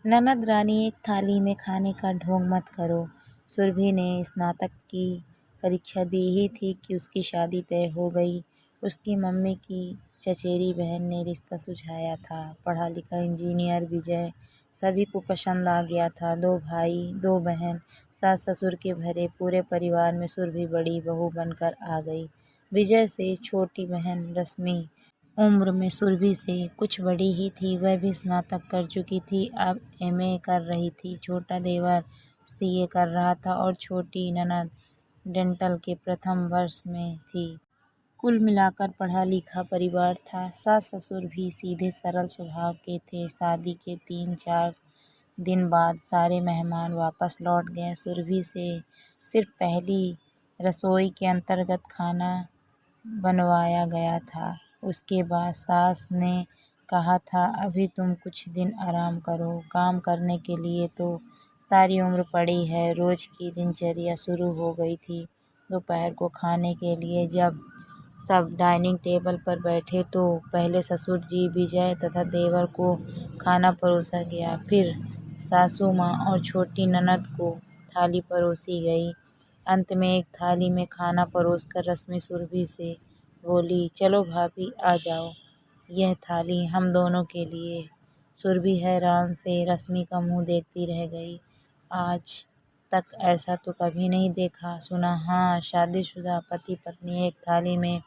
ननद रानी, एक थाली में खाने का ढोंग मत करो। सुरभि ने स्नातक की परीक्षा दी ही थी कि उसकी शादी तय हो गई। उसकी मम्मी की चचेरी बहन ने रिश्ता सुझाया था। पढ़ा लिखा इंजीनियर विजय सभी को पसंद आ गया था। 2 भाई 2 बहन, सास ससुर के भरे पूरे परिवार में सुरभि बड़ी बहू बनकर आ गई। विजय से छोटी बहन रश्मि उम्र में सुरभि से कुछ बड़ी ही थी। वह भी स्नातक कर चुकी थी, अब एमए कर रही थी। छोटा देवर सीए कर रहा था और छोटी ननद डेंटल के प्रथम वर्ष में थी। कुल मिलाकर पढ़ा लिखा परिवार था। सास ससुर भी सीधे सरल स्वभाव के थे। शादी के 3-4 दिन बाद सारे मेहमान वापस लौट गए। सुरभि से सिर्फ पहली रसोई के अंतर्गत खाना बनवाया गया था। उसके बाद सास ने कहा था, अभी तुम कुछ दिन आराम करो। काम करने के लिए तो सारी उम्र पड़ी है। रोज की दिनचर्या शुरू हो गई थी। दोपहर को खाने के लिए जब सब डाइनिंग टेबल पर बैठे तो पहले ससुर जी, विजय तथा देवर को खाना परोसा गया। फिर सासू माँ और छोटी ननद को थाली परोसी गई। अंत में एक थाली में खाना परोसकर रश्मि सुरभि से बोली, चलो भाभी आ जाओ, यह थाली हम दोनों के लिए। सुरभि हैरान से रश्मि का मुंह देखती रह गई। आज तक ऐसा तो कभी नहीं देखा सुना। हाँ, शादीशुदा पति पत्नी एक थाली में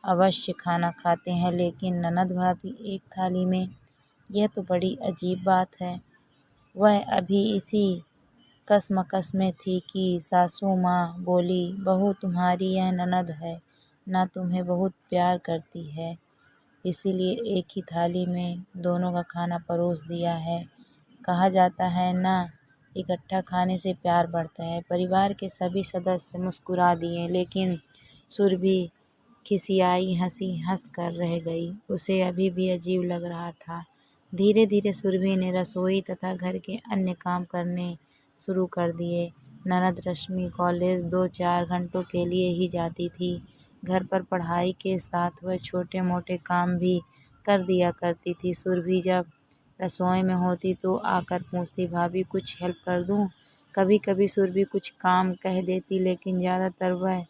अवश्य खाना खाते हैं, लेकिन ननद भाभी एक थाली में, यह तो बड़ी अजीब बात है। वह अभी इसी कशमकश में थी कि सासू माँ बोली, बहू तुम्हारी यह ननद है ना, तुम्हें बहुत प्यार करती है, इसीलिए एक ही थाली में दोनों का खाना परोस दिया है। कहा जाता है ना, इकट्ठा खाने से प्यार बढ़ता है। परिवार के सभी सदस्य मुस्कुरा दिए, लेकिन सुरभि खिसियाई हंसी हंस कर रह गई। उसे अभी भी अजीब लग रहा था। धीरे धीरे सुरभि ने रसोई तथा घर के अन्य काम करने शुरू कर दिए। ननद रश्मि कॉलेज 2-4 घंटों के लिए ही जाती थी। घर पर पढ़ाई के साथ वह छोटे मोटे काम भी कर दिया करती थी। सुरभि जब रसोई में होती तो आकर पूछती, भाभी कुछ हेल्प कर दूं? कभी कभी सुरभि कुछ काम कह देती, लेकिन ज़्यादातर वह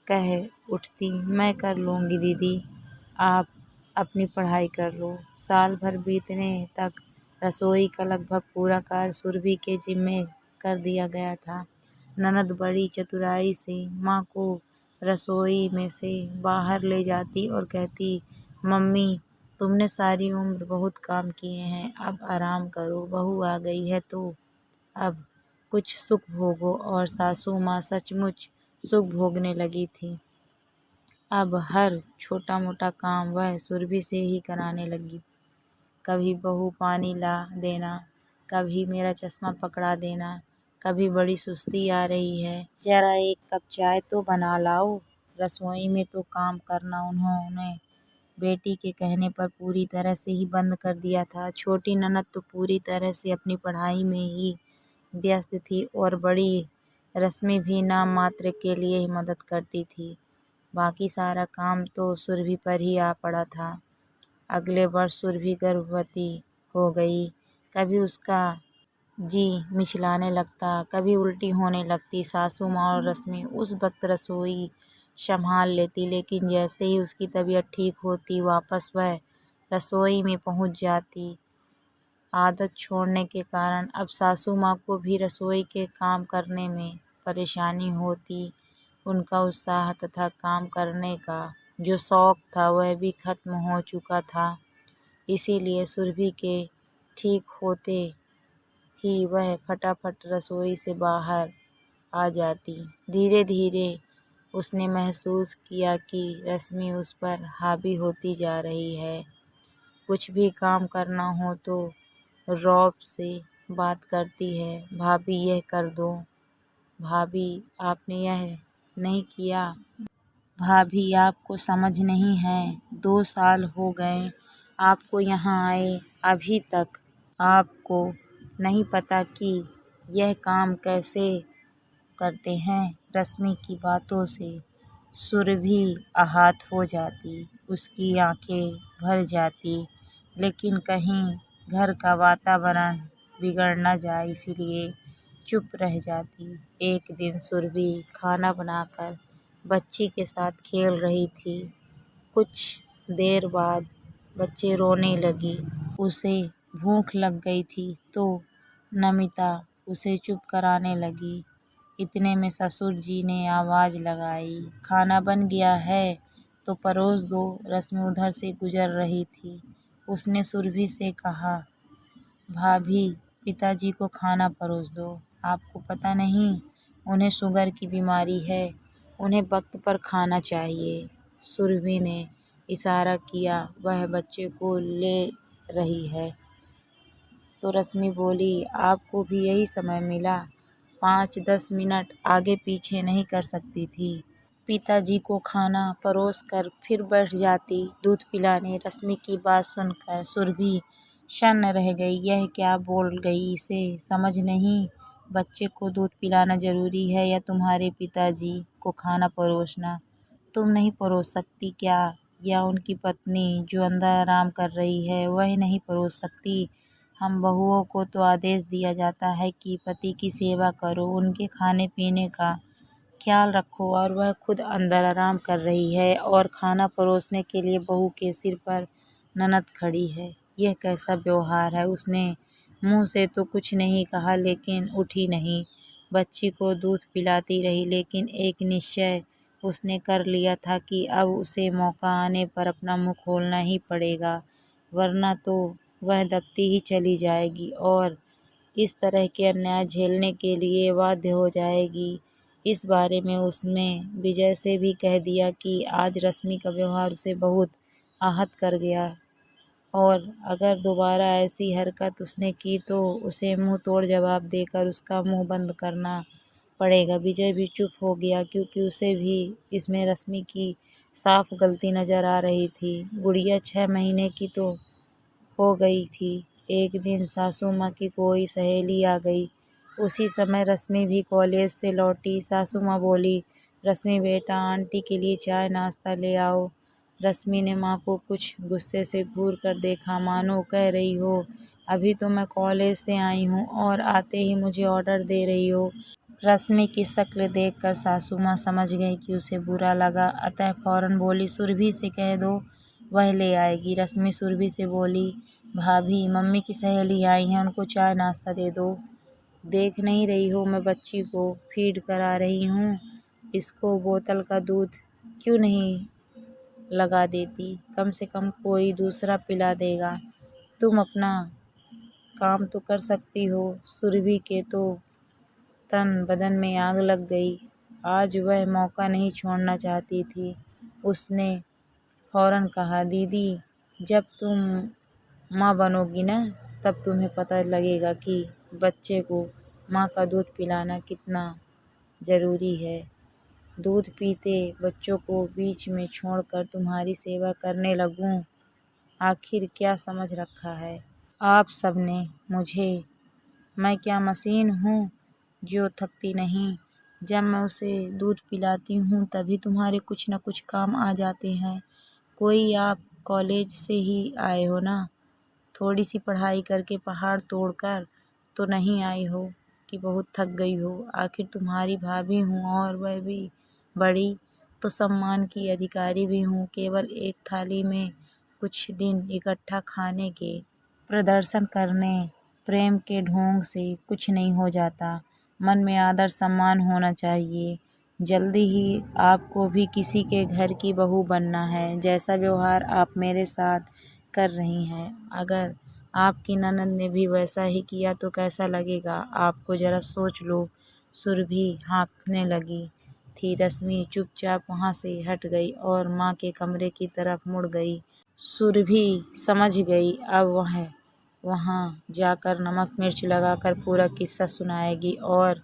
कह उठती, मैं कर लूँगी दीदी, आप अपनी पढ़ाई कर लो। साल भर बीतने तक रसोई का लगभग पूरा कार्य सुरभि के जिम्मे कर दिया गया था। ननद बड़ी चतुराई से माँ को रसोई में से बाहर ले जाती और कहती, मम्मी तुमने सारी उम्र बहुत काम किए हैं, अब आराम करो। बहू आ गई है तो अब कुछ सुख भोगो। और सासू माँ सचमुच सुख भोगने लगी थी। अब हर छोटा मोटा काम वह सुरभि से ही कराने लगी। कभी बहू पानी ला देना, कभी मेरा चश्मा पकड़ा देना, कभी बड़ी सुस्ती आ रही है, जरा एक कप चाय तो बना लाओ। रसोई में तो काम करना उन्होंने बेटी के कहने पर पूरी तरह से ही बंद कर दिया था। छोटी ननद तो पूरी तरह से अपनी पढ़ाई में ही व्यस्त थी और बड़ी रश्मि भी नाम मात्र के लिए ही मदद करती थी। बाकी सारा काम तो सुरभि पर ही आ पड़ा था। अगले वर्ष सुरभि गर्भवती हो गई। कभी उसका जी मिचलाने लगता, कभी उल्टी होने लगती। सासू माँ और रश्मि उस वक्त रसोई संभाल लेती, लेकिन जैसे ही उसकी तबीयत ठीक होती वापस वह रसोई में पहुंच जाती। आदत छोड़ने के कारण अब सासू माँ को भी रसोई के काम करने में परेशानी होती। उनका उत्साह तथा काम करने का जो शौक था वह भी खत्म हो चुका था। इसीलिए सुरभि के ठीक होते ही वह फटाफट रसोई से बाहर आ जाती। धीरे धीरे उसने महसूस किया कि रश्मि उस पर हावी होती जा रही है। कुछ भी काम करना हो तो रौब से बात करती है, भाभी यह कर दो, भाभी आपने यह नहीं किया, भाभी आपको समझ नहीं है, 2 साल हो गए आपको यहाँ आए, अभी तक आपको नहीं पता कि यह काम कैसे करते हैं। रश्मि की बातों से सुरभि आहत हो जाती, उसकी आंखें भर जाती, लेकिन कहीं घर का वातावरण बिगड़ न जाए इसीलिए चुप रह जाती। एक दिन सुरभि खाना बनाकर बच्ची के साथ खेल रही थी। कुछ देर बाद बच्ची रोने लगी। उसे भूख लग गई थी तो नमिता उसे चुप कराने लगी। इतने में ससुर जी ने आवाज़ लगाई, खाना बन गया है तो परोस दो। रश्मि उधर से गुजर रही थी। उसने सुरभि से कहा, भाभी पिताजी को खाना परोस दो। आपको पता नहीं उन्हें शुगर की बीमारी है, उन्हें वक्त पर खाना चाहिए। सुरभि ने इशारा किया, वह बच्चे को ले रही है। तो रश्मि बोली, आपको भी यही समय मिला, 5-10 मिनट आगे पीछे नहीं कर सकती थी। पिताजी को खाना परोस कर फिर बैठ जाती दूध पिलाने। रश्मि की बात सुनकर सुरभि शन्न रह गई। यह क्या बोल गई, इसे समझ नहीं। बच्चे को दूध पिलाना जरूरी है या तुम्हारे पिताजी को खाना परोसना? तुम नहीं परोस सकती क्या? या उनकी पत्नी जो अंदर आराम कर रही है वह नहीं परोस सकती? हम बहुओं को तो आदेश दिया जाता है कि पति की सेवा करो, उनके खाने पीने का ख्याल रखो, और वह खुद अंदर आराम कर रही है और खाना परोसने के लिए बहू के सिर पर ननद खड़ी है। यह कैसा व्यवहार है? उसने मुंह से तो कुछ नहीं कहा लेकिन उठी नहीं। बच्ची को दूध पिलाती रही लेकिन एक निश्चय उसने कर लिया था कि अब उसे मौका आने पर अपना मुंह खोलना ही पड़ेगा, वरना तो वह दबती ही चली जाएगी और इस तरह के अन्याय झेलने के लिए बाध्य हो जाएगी। इस बारे में उसने विजय से भी कह दिया कि आज रश्मि का व्यवहार उसे बहुत आहत कर गया और अगर दोबारा ऐसी हरकत उसने की तो उसे मुंह तोड़ जवाब देकर उसका मुंह बंद करना पड़ेगा। विजय भी चुप हो गया क्योंकि उसे भी इसमें रश्मि की साफ गलती नजर आ रही थी। गुड़िया 6 महीने की तो हो गई थी। एक दिन सासू माँ की कोई सहेली आ गई। उसी समय रश्मि भी कॉलेज से लौटी। सासू माँ बोली, रश्मि बेटा, आंटी के लिए चाय नाश्ता ले आओ। रश्मि ने माँ को कुछ गुस्से से घूर कर देखा, मानो कह रही हो, अभी तो मैं कॉलेज से आई हूँ और आते ही मुझे ऑर्डर दे रही हो। रश्मि की शक्ल देखकर सासू माँ समझ गई कि उसे बुरा लगा, अतः फौरन बोली, सुरभि से कह दो वह ले आएगी। रश्मि सुरभि से बोली, भाभी मम्मी की सहेली आई है, उनको चाय नाश्ता दे दो। देख नहीं रही हो मैं बच्ची को फीड करा रही हूँ, इसको बोतल का दूध क्यों नहीं लगा देती? कम से कम कोई दूसरा पिला देगा। तुम अपना काम तो कर सकती हो। सुरभि के तो तन बदन में आग लग गई। आज वह मौका नहीं छोड़ना चाहती थी। उसने फौरन कहा, दीदी जब तुम माँ बनोगी ना तब तुम्हें पता लगेगा कि बच्चे को माँ का दूध पिलाना कितना ज़रूरी है। दूध पीते बच्चों को बीच में छोड़कर तुम्हारी सेवा करने लगूं? आखिर क्या समझ रखा है आप सबने मुझे? मैं क्या मशीन हूँ जो थकती नहीं? जब मैं उसे दूध पिलाती हूँ तभी तुम्हारे कुछ न कुछ काम आ जाते हैं। कोई आप कॉलेज से ही आए हो ना? थोड़ी सी पढ़ाई करके पहाड़ तोड़कर तो नहीं आई हो कि बहुत थक गई हो? आखिर तुम्हारी भाभी हूँ और वह भी बड़ी, तो सम्मान की अधिकारी भी हूँ। केवल एक थाली में कुछ दिन इकट्ठा खाने के प्रदर्शन करने प्रेम के ढोंग से कुछ नहीं हो जाता। मन में आदर सम्मान होना चाहिए। जल्दी ही आपको भी किसी के घर की बहू बनना है। जैसा व्यवहार आप मेरे साथ कर रही हैं, अगर आपकी ननद ने भी वैसा ही किया तो कैसा लगेगा आपको? जरा सोच लो। सुरभि हाँफने लगी थी। रश्मि चुपचाप वहाँ से हट गई और माँ के कमरे की तरफ मुड़ गई। सुरभि समझ गई अब वह वहाँ जाकर नमक मिर्च लगाकर पूरा किस्सा सुनाएगी और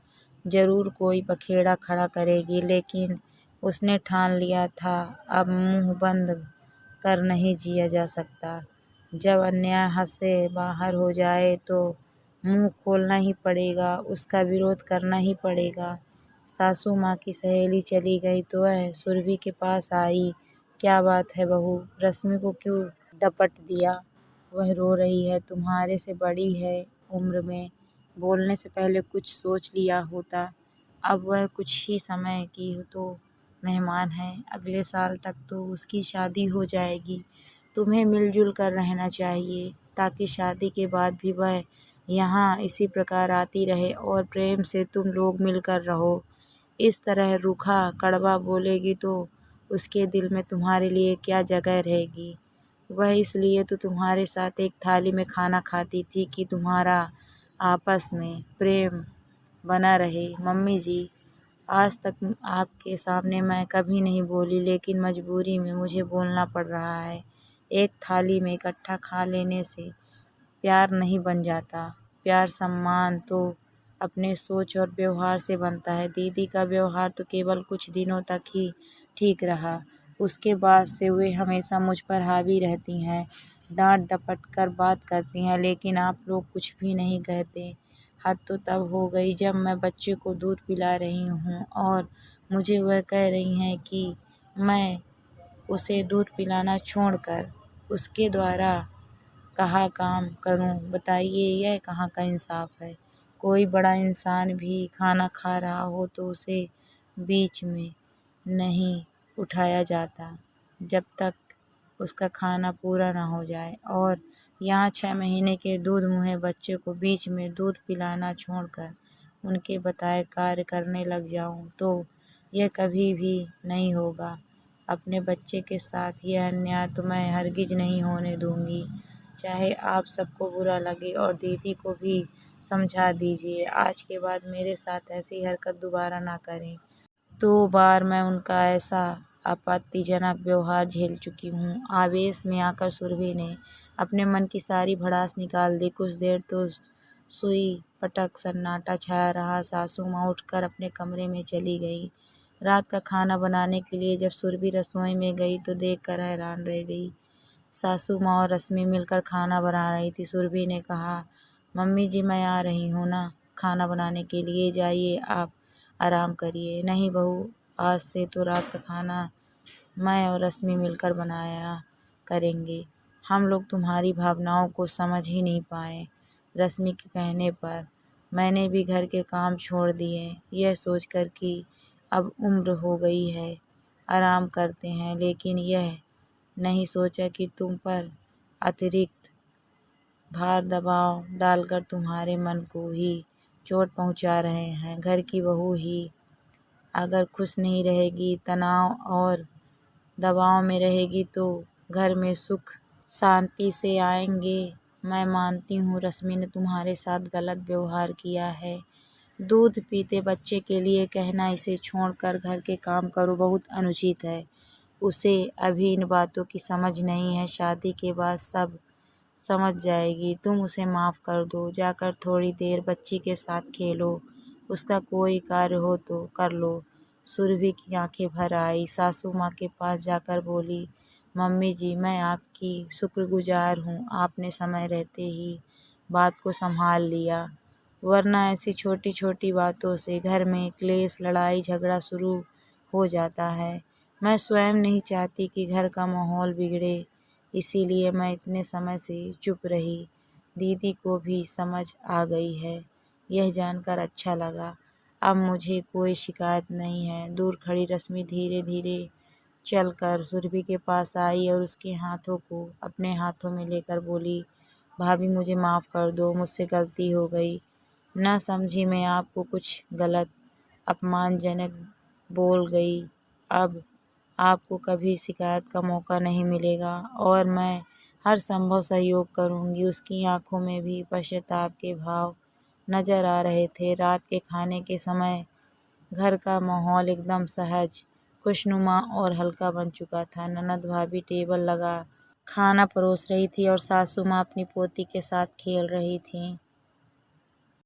ज़रूर कोई पखेड़ा खड़ा करेगी, लेकिन उसने ठान लिया था अब मुंह बंद कर नहीं जिया जा सकता। जब अन्याय हाथ से बाहर हो जाए तो मुंह खोलना ही पड़ेगा, उसका विरोध करना ही पड़ेगा। सासू माँ की सहेली चली गई तो वह सुरभि के पास आई। क्या बात है बहू, रश्मि को क्यों डपट दिया? वह रो रही है, तुम्हारे से बड़ी है उम्र में बोलने से पहले कुछ सोच लिया होता। अब वह कुछ ही समय की तो मेहमान है, अगले साल तक तो उसकी शादी हो जाएगी। तुम्हें मिलजुल कर रहना चाहिए ताकि शादी के बाद भी वह यहाँ इसी प्रकार आती रहे और प्रेम से तुम लोग मिलकर रहो। इस तरह रूखा कड़वा बोलेगी तो उसके दिल में तुम्हारे लिए क्या जगह रहेगी। वह इसलिए तो तुम्हारे साथ एक थाली में खाना खाती थी कि तुम्हारा आपस में प्रेम बना रहे। मम्मी जी, आज तक आपके सामने मैं कभी नहीं बोली, लेकिन मजबूरी में मुझे बोलना पड़ रहा है। एक थाली में इकट्ठा खा लेने से प्यार नहीं बन जाता। प्यार सम्मान तो अपने सोच और व्यवहार से बनता है। दीदी का व्यवहार तो केवल कुछ दिनों तक ही ठीक रहा, उसके बाद से वे हमेशा मुझ पर हावी रहती हैं, डांट डपट कर बात करती हैं, लेकिन आप लोग कुछ भी नहीं कहते। हद तो तब हो गई जब मैं बच्चे को दूध पिला रही हूँ और मुझे वह कह रही हैं कि मैं उसे दूध पिलाना छोड़कर उसके द्वारा कहा काम करूं। बताइए यह कहाँ का इंसाफ है। कोई बड़ा इंसान भी खाना खा रहा हो तो उसे बीच में नहीं उठाया जाता जब तक उसका खाना पूरा ना हो जाए, और यहाँ 6 महीने के दूध मुँहे बच्चे को बीच में दूध पिलाना छोड़कर उनके बताए कार्य करने लग जाऊं तो यह कभी भी नहीं होगा। अपने बच्चे के साथ यह अन्याय तो मैं हरगिज नहीं होने दूंगी। चाहे आप सबको बुरा लगे, और दीदी को भी समझा दीजिए आज के बाद मेरे साथ ऐसी हरकत दोबारा ना करें। 2 बार मैं उनका ऐसा आपत्तिजनक व्यवहार झेल चुकी हूँ। आवेश में आकर सुरभि ने अपने मन की सारी भड़ास निकाल दी। कुछ देर तो सुई पटक सन्नाटा छाया रहा। सासू माँ उठकर अपने कमरे में चली गई। रात का खाना बनाने के लिए जब सुरभि रसोई में गई तो देखकर हैरान रह गई। सासू माँ और रश्मि मिलकर खाना बना रही थी। सुरभि ने कहा, मम्मी जी मैं आ रही हूँ ना खाना बनाने के लिए, जाइए आप आराम करिए। नहीं बहू, आज से तो रात का खाना मैं और रश्मि मिलकर बनाया करेंगे। हम लोग तुम्हारी भावनाओं को समझ ही नहीं पाए। रश्मि के कहने पर मैंने भी घर के काम छोड़ दिए, यह सोचकर कि अब उम्र हो गई है, आराम करते हैं, लेकिन यह नहीं सोचा कि तुम पर अतिरिक्त भार दबाव डालकर तुम्हारे मन को ही चोट पहुंचा रहे हैं। घर की बहू ही अगर खुश नहीं रहेगी, तनाव और दबाव में रहेगी तो घर में सुख शांति से आएंगे। मैं मानती हूँ रश्मि ने तुम्हारे साथ गलत व्यवहार किया है। दूध पीते बच्चे के लिए कहना इसे छोड़कर घर के काम करो बहुत अनुचित है। उसे अभी इन बातों की समझ नहीं है, शादी के बाद सब समझ जाएगी। तुम उसे माफ़ कर दो, जाकर थोड़ी देर बच्ची के साथ खेलो, उसका कोई कार्य हो तो कर लो। सुरभि की आंखें भर आई। सासू माँ के पास जाकर बोली, मम्मी जी मैं आपकी शुक्रगुजार हूँ, आपने समय रहते ही बात को संभाल लिया, वरना ऐसी छोटी छोटी बातों से घर में क्लेश लड़ाई झगड़ा शुरू हो जाता है। मैं स्वयं नहीं चाहती कि घर का माहौल बिगड़े, इसीलिए मैं इतने समय से चुप रही। दीदी को भी समझ आ गई है, यह जानकर अच्छा लगा। अब मुझे कोई शिकायत नहीं है। दूर खड़ी रश्मि धीरे धीरे चलकर सुरभि के पास आई और उसके हाथों को अपने हाथों में लेकर बोली, भाभी मुझे माफ़ कर दो, मुझसे गलती हो गई। ना समझी मैं आपको कुछ गलत अपमानजनक बोल गई। अब आपको कभी शिकायत का मौका नहीं मिलेगा और मैं हर संभव सहयोग करूंगी। उसकी आंखों में भी पश्चाताप के भाव नजर आ रहे थे। रात के खाने के समय घर का माहौल एकदम सहज, खुशनुमा और हल्का बन चुका था। ननद भाभी टेबल लगा खाना परोस रही थी और सासू माँ अपनी पोती के साथ खेल रही थी।